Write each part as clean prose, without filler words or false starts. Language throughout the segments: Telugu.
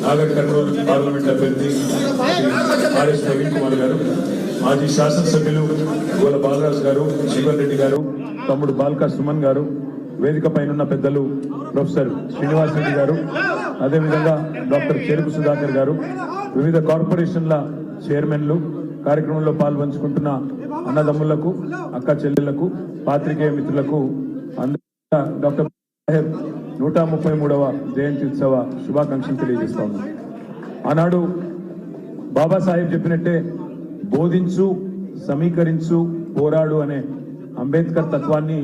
నాగర్ కర్నూలు పార్లమెంట్ అభ్యర్థి ఆర్ఎస్ ప్రవీణ్ కుమార్ గారు, మాజీ శాసనసభ్యులు గోల బాలరాజు గారు, జీవన్ రెడ్డి గారు, తమ్ముడు బాల్కా సుమన్ గారు, వేదిక పైన పెద్దలు ప్రొఫెసర్ శ్రీనివాస్ రెడ్డి గారు, అదేవిధంగా డాక్టర్ చెరుకు సుధాకర్ గారు, వివిధ కార్పొరేషన్ల చైర్మన్లు, కార్యక్రమంలో పాల్పంచుకుంటున్న అన్నదమ్ములకు, అక్క చెల్లెళ్లకు, పాత్రికేయ మిత్రులకు డాక్టర్ సాహెబ్ 133వ జయంతి ఉత్సవ శుభాకాంక్షలు తెలియజేస్తా ఉన్నాం. ఆనాడు బాబాసాహెబ్ చెప్పినట్టే బోధించు, సమీకరించు, పోరాడు అనే అంబేద్కర్ తత్వాన్ని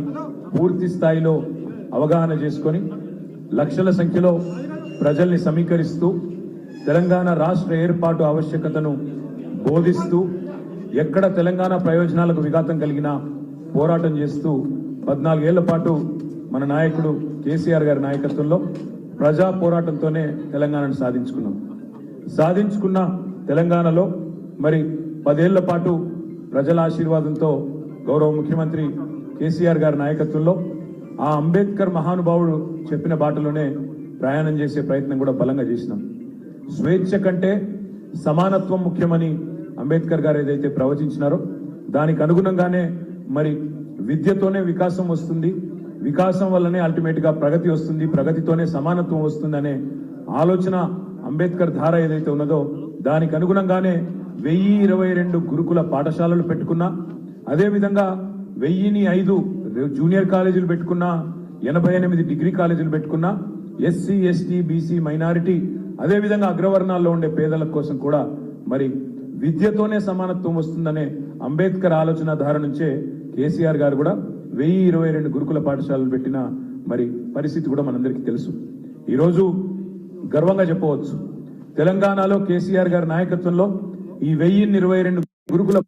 పూర్తి స్థాయిలో అవగాహన చేసుకొని లక్షల సంఖ్యలో ప్రజల్ని సమీకరిస్తూ తెలంగాణ రాష్ట్ర ఏర్పాటు ఆవశ్యకతను బోధిస్తూ ఎక్కడ తెలంగాణ ప్రయోజనాలకు విఘాతం కలిగినా పోరాటం చేస్తూ 14 ఏళ్ల పాటు మన నాయకుడు కేసీఆర్ గారి నాయకత్వంలో ప్రజా పోరాటంతోనే తెలంగాణను సాధించుకున్న తెలంగాణలో మరి 10 ఏళ్ల పాటు ప్రజల ఆశీర్వాదంతో గౌరవ ముఖ్యమంత్రి కేసీఆర్ గారి నాయకత్వంలో ఆ అంబేద్కర్ మహానుభావుడు చెప్పిన బాటలోనే ప్రయాణం చేసే ప్రయత్నం కూడా బలంగా చేసినాం. స్వేచ్ఛ కంటే సమానత్వం ముఖ్యమని అంబేద్కర్ గారు ఏదైతే ప్రవచించినారో దానికి అనుగుణంగానే మరి విద్యతోనే వికాసం వస్తుంది, వికాసం వల్లనే అల్టిమేట్ గా ప్రగతి వస్తుంది, ప్రగతితోనే సమానత్వం వస్తుందనే ఆలోచన అంబేద్కర్ ధార ఏదైతే ఉన్నదో దానికి అనుగుణంగానే 1022 గురుకుల పాఠశాలలు పెట్టుకున్నా, అదేవిధంగా 1005 జూనియర్ కాలేజీలు పెట్టుకున్నా, 88 డిగ్రీ కాలేజీలు పెట్టుకున్నా, ఎస్సీ, ఎస్టీ, బీసీ, మైనారిటీ, అదేవిధంగా అగ్రవర్ణాల్లో ఉండే పేదల కోసం కూడా మరి విద్యతోనే సమానత్వం వస్తుందనే అంబేద్కర్ ఆలోచన ధార నుంచే కేసీఆర్ గారు కూడా 1022 గురుకుల పాఠశాలలు పెట్టిన మరి పరిస్థితి కూడా మనందరికీ తెలుసు. ఈరోజు గర్వంగా చెప్పవచ్చు, తెలంగాణలో కేసీఆర్ గారి నాయకత్వంలో ఈ 1022 గురుకుల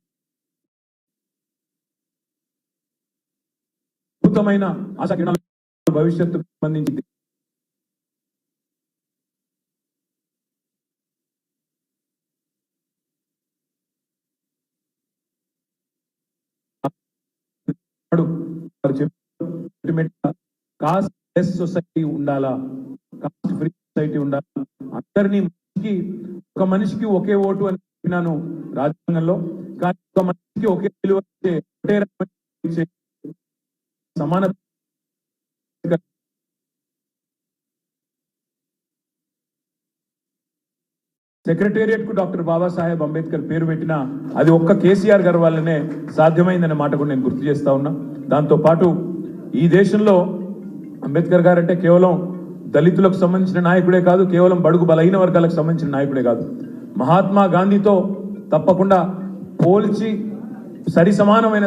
అద్భుతమైన ఆశాకిరణాల భవిష్యత్తుకు సంబంధించి కాస్ట్ లెస్ సొసైటీ ఉండాలా, కాస్ట్ ఫ్రీ సొసైటీ ఉండాలా, అందరినీ ఒక మనిషికి ఒకే ఓటు అని చెప్పినాను రాజ్యాంగంలో, కానీ ఒక మనిషికి ఒకే విలువ సమాన సెక్రటేరియట్ కు డాక్టర్ బాబాసాహెబ్ అంబేద్కర్ పేరు పెట్టినా అది ఒక్క కేసీఆర్ గారి వల్లనే సాధ్యమైందనే మాట కూడా నేను గుర్తు చేస్తా ఉన్నా. దాంతో పాటు ఈ దేశంలో అంబేద్కర్ గారు అంటే కేవలం దళితులకు సంబంధించిన నాయకుడే కాదు, కేవలం బడుగు బలహీన వర్గాలకు సంబంధించిన నాయకుడే కాదు, మహాత్మా గాంధీతో తప్పకుండా పోల్చి సరిసమానమైన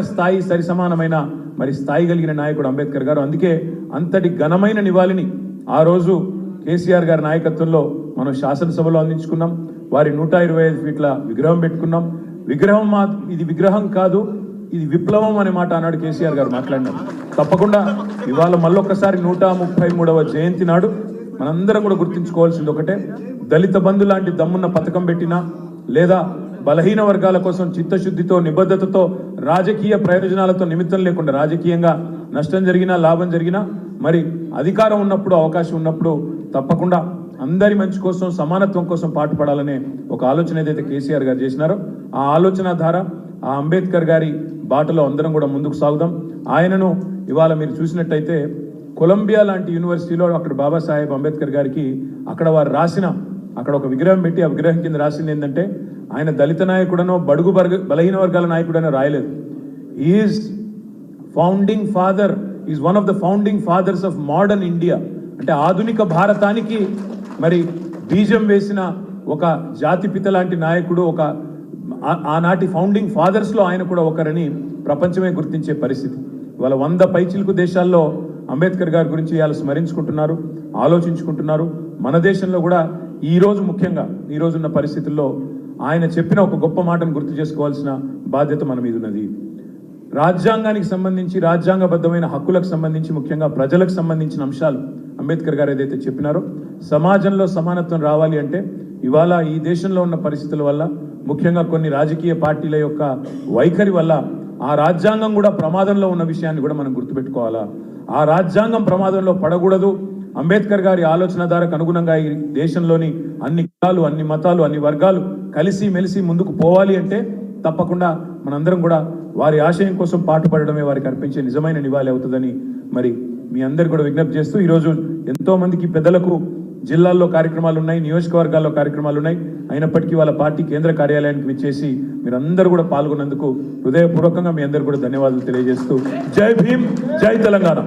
స్థాయి కలిగిన నాయకుడు అంబేద్కర్ గారు. అందుకే అంతటి ఘనమైన నివాళిని ఆ రోజు కేసీఆర్ గారి నాయకత్వంలో మనం శాసనసభలో అందించుకున్నాం. వారి 125 ఫీట్ల విగ్రహం పెట్టుకున్నాం. ఇది విగ్రహం కాదు, ఇది విప్లవం అనే మాట ఆనాడు కేసీఆర్ గారు మాట్లాడినారు. తప్పకుండా ఇవాళ మళ్ళొక్కసారి 133వ జయంతి నాడు మనందరం కూడా గుర్తుంచుకోవాల్సింది ఒకటే, దళిత బంధు లాంటి దమ్మున్న పథకం పెట్టినా లేదా బలహీన వర్గాల కోసం చిత్తశుద్ధితో, నిబద్ధతతో, రాజకీయ ప్రయోజనాలతో నిమిత్తం లేకుండా రాజకీయంగా నష్టం జరిగినా లాభం జరిగినా మరి అధికారం ఉన్నప్పుడు, అవకాశం ఉన్నప్పుడు తప్పకుండా అందరి మంచి కోసం, సమానత్వం కోసం పాటుపడాలనే ఒక ఆలోచన ఏదైతే కేసీఆర్ గారు చేసినారో ఆ ఆలోచన ధార, ఆ అంబేద్కర్ గారి బాటలో అందరం కూడా ముందుకు సాగుదాం. ఆయనను ఇవాళ మీరు చూసినట్టయితే కొలంబియా లాంటి యూనివర్సిటీలో అక్కడ బాబాసాహెబ్ అంబేద్కర్ గారికి అక్కడ ఒక విగ్రహం పెట్టి ఆ విగ్రహం కింద రాసింది ఏంటంటే ఆయన దళిత నాయకుడనో బలహీన వర్గాల నాయకుడనో రాయలేదు. Is one of the founding fathers of modern India, అంటే ఆధునిక భారతానికి మరి బీజం వేసిన ఒక జాతిపిత లాంటి నాయకుడు, ఒక ఆనాటి ఫౌండింగ్ ఫాదర్స్ లో ఆయన కూడా ఒకరని ప్రపంచమే గుర్తించే పరిస్థితి. ఇవాళ 100 పైచిలుకు దేశాల్లో అంబేద్కర్ గారి గురించి ఇవాళ స్మరించుకుంటున్నారు, ఆలోచించుకుంటున్నారు. మన దేశంలో కూడా ముఖ్యంగా ఈ రోజున్న పరిస్థితుల్లో ఆయన చెప్పిన ఒక గొప్ప మాటను గుర్తు చేసుకోవాల్సిన బాధ్యత మన మీద ఉన్నది. రాజ్యాంగానికి సంబంధించి, రాజ్యాంగబద్ధమైన హక్కులకు సంబంధించి, ముఖ్యంగా ప్రజలకు సంబంధించిన అంశాలు అంబేద్కర్ గారు ఏదైతే చెప్పినారో సమాజంలో సమానత్వం రావాలి అంటే ఇవాళ ఈ దేశంలో ఉన్న పరిస్థితుల వల్ల, ముఖ్యంగా కొన్ని రాజకీయ పార్టీల యొక్క వైఖరి వల్ల ఆ రాజ్యాంగం కూడా ప్రమాదంలో ఉన్న విషయాన్ని కూడా మనం గుర్తుపెట్టుకోవాలా. ఆ రాజ్యాంగం ప్రమాదంలో పడకూడదు, అంబేద్కర్ గారి ఆలోచన ధారకు అనుగుణంగా ఈ దేశంలోని అన్ని కులాలు, అన్ని మతాలు, అన్ని వర్గాలు కలిసి మెలిసి ముందుకు పోవాలి అంటే తప్పకుండా మనందరం కూడా వారి ఆశయం కోసం పాటుపడడమే వారికి అర్పించే నిజమైన నివాళి అవుతుందని మరి మీ అందరు కూడా విజ్ఞప్తి చేస్తూ ఈరోజు ఎంతో మందికి పెద్దలకు జిల్లాల్లో కార్యక్రమాలు ఉన్నాయి, నియోజకవర్గాల్లో కార్యక్రమాలు ఉన్నాయి. అయినప్పటికీ వాళ్ళ పార్టీ కేంద్ర కార్యాలయానికి విచ్చేసి మీరందరూ కూడా పాల్గొన్నందుకు హృదయపూర్వకంగా మీ అందరూ కూడా ధన్యవాదాలు తెలియజేస్తూ జై భీమ్, జై తెలంగాణ.